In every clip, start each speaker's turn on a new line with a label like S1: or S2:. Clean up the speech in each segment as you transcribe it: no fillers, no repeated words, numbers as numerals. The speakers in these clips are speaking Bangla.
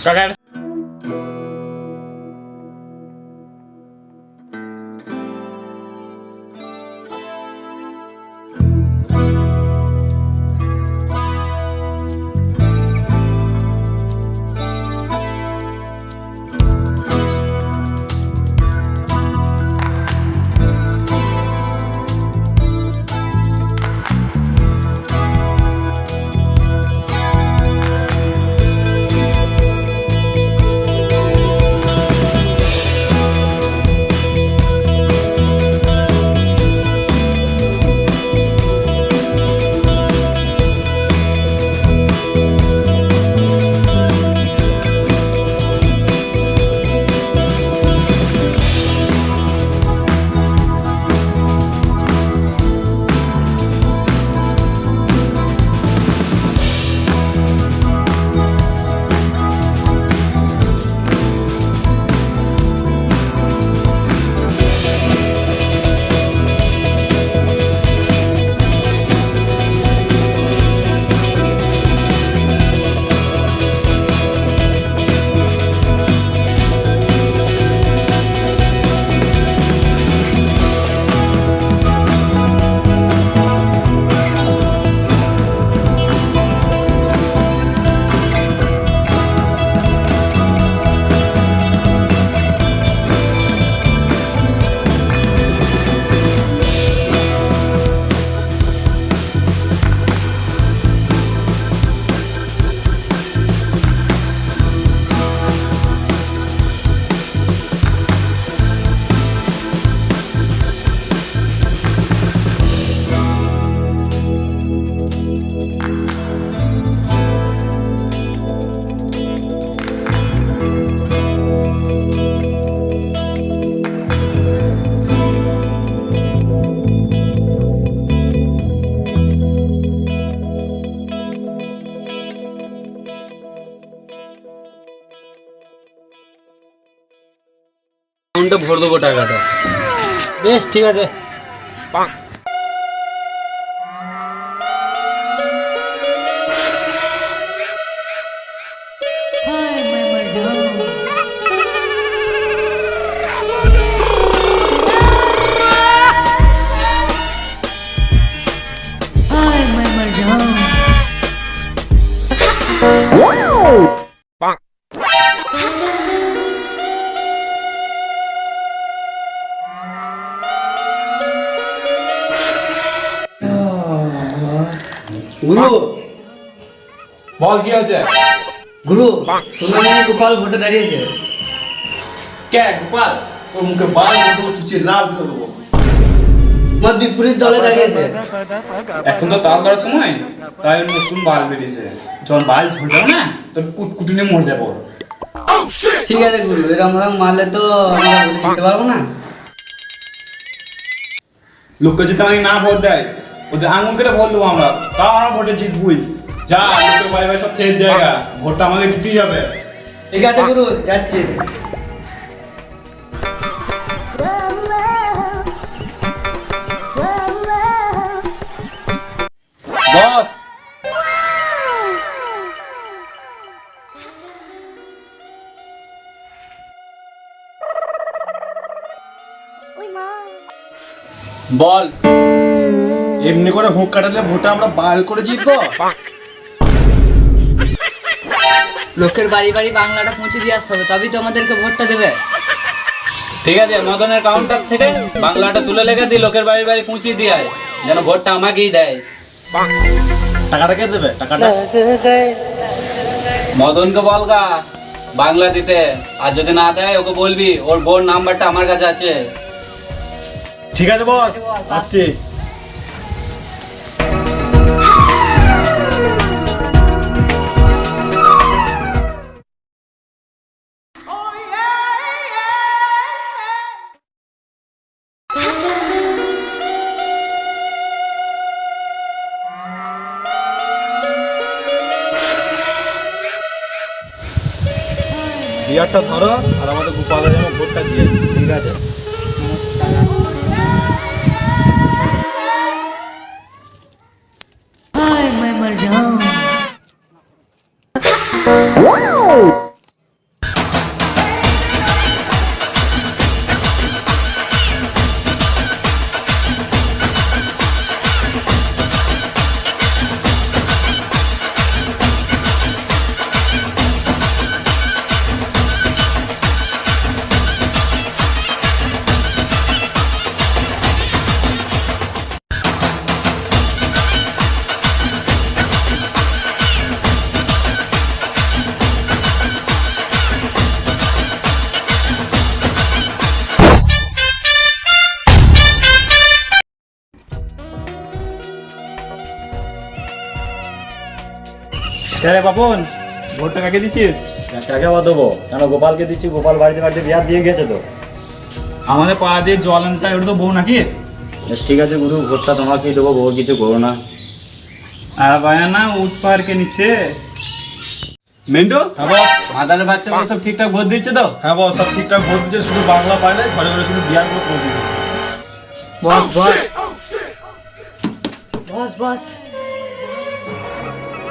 S1: কাকা ভরে দেবো টাকাটা।
S2: বেশ ঠিক আছে।
S3: গুরু
S1: বল কি হয়েছে?
S3: গুরু শুনলাম গোপাল ভোটে দাঁড়িয়েছে।
S1: কে গোপাল? ওর মুখে বাল দেবো, চুচি লাল করে দেবো।
S3: আমার বিপরীত দলে দাঁড়িয়েছে।
S1: এখন তো তাল ধরার সময়, তাই নতুন বাল বেরিয়েছে। যখন বাল ঝরবে না তখন কুটকুটি নিয়ে মরে যাবো।
S3: ঠিক আছে গুরু, এরকম মারলে তো আমরা ভোট জিততে পারবো না।
S1: লোককে যদি আমাকে না ভোট দেয়, ওদের আঙুল কেটে ভোট দেবো আমরা, তাও আমরা ভোটে জিতবই। যা লোকের বাই বাই সব খেয়ে জায়গা, ভোটটা আমাকে দিতেই হবে।
S3: ঠিক আছে গুরু, যাচ্ছি।
S1: বস বল,
S4: এমনি করে হুঁক কাটালে ভোটে আমরা বাল করে জিতবো?
S5: লোকের বাড়ি বাড়ি বাংলাটা পৌঁছে দিয়ে আসতে হবে, তবেই তো আমাদেরকে ভোটটা দেবে।
S6: ঠিক আছে, মদনের কাউন্টার থেকে বাংলাটা তুলে লেগে দি, লোকের বাড়ি বাড়ি পৌঁছিয়ে দিয়ে আয়, যেন ভোটটা আমাকেই দেয়।
S4: টাকাটা কে দেবে? টাকাটা
S6: মদনকে বলগা বাংলা দিতে, আর যদি না দেয় ওকে বলবি ওর বোন নাম্বারটা আমার কাছে আছে।
S4: ঠিক আছে বস, আসছি। বিয়ারটা ধরো আর আমাদের গোপালের যেন ভোটটা দিয়ে দিই। ঠিক আছে।
S3: मैं मर जाऊं।
S1: রে পাপন, ভোটটা কাকে দিচ্ছিস?
S4: কাকে আবার দেবো? কেন গোপালকে দিচ্ছি, গোপাল বাড়িতে বাড়িতে বিয়ার দিয়ে গেছে তো।
S1: আমাদের পাড়া দিয়ে জল আনতে চাই, ওটা তো বউ নাকি?
S4: বেশ ঠিক আছে গুরু, ভোটটা তোমাকেই দেবো, বউর কিছু করো না।
S1: আর বায়া না উঠ পাহাড়কে নিচ্ছে। মেন্টু,
S4: হ্যাঁ বস।
S6: মাদারের বাচ্চাগুলো সব ঠিকঠাক ভোট দিচ্ছে তো?
S4: হ্যাঁ বস, সব ঠিকঠাক ভোট দিচ্ছে, শুধু বাংলা পায় না, ঘরে ঘরে শুধু বিয়ার করে পৌঁছে দিচ্ছে।
S5: বস বস বস বস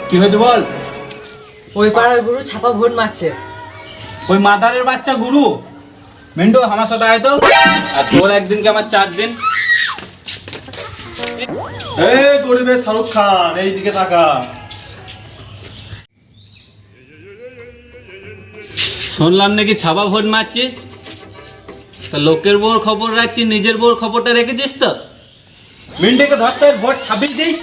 S6: কি হয়েছে বল?
S5: ওই পাড়ার গুরু ছাপা ভোট মারছে।
S6: ওই মাদারের বাচ্চা গুরু? মিন্টু আমার সাথে আয় তো, আজকে ওর একদিনকে আমার 4 দিন।
S4: এই গরিবের শাহরুখ খান, এই দিকে তাকা।
S6: শুনলাম নাকি ছাপা ভোট মারছিস, তা লোকের বউর খবর রাখছিস, নিজের বউর খবরটা রেখেছিস তো? মিন্টুকে ধরতে ভোট 26 দিই।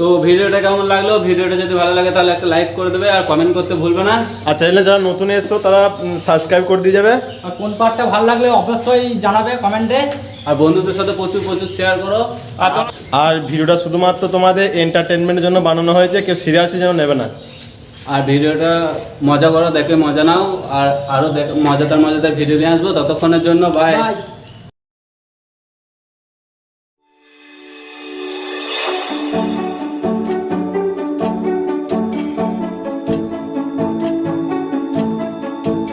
S6: তো ভিডিওটা কেমন লাগলো? ভিডিওটা যদি ভালো লাগে তাহলে একটা লাইক করে দেবে আর কমেন্ট করতে ভুলবে না।
S4: আর চ্যানেলে যারা নতুন এসছো তারা সাবস্ক্রাইব করে দিয়ে যাবে।
S2: আর কোন পার্টটা ভালো লাগলে অবশ্যই জানাবে কমেন্টে।
S6: আর বন্ধুদের সাথে প্রচুর প্রচুর শেয়ার করো।
S4: আর ভিডিওটা শুধুমাত্র তোমাদের এন্টারটেনমেন্টের জন্য বানানো হয়েছে, কেউ সিরিয়াসলি যেন নেবে না।
S6: আর ভিডিওটা মজা করো, দেখে মজা নাও। আর আরও মজাদার মজাদার ভিডিও নিয়ে আসবো। ততক্ষণের জন্য বাই।
S2: বাই।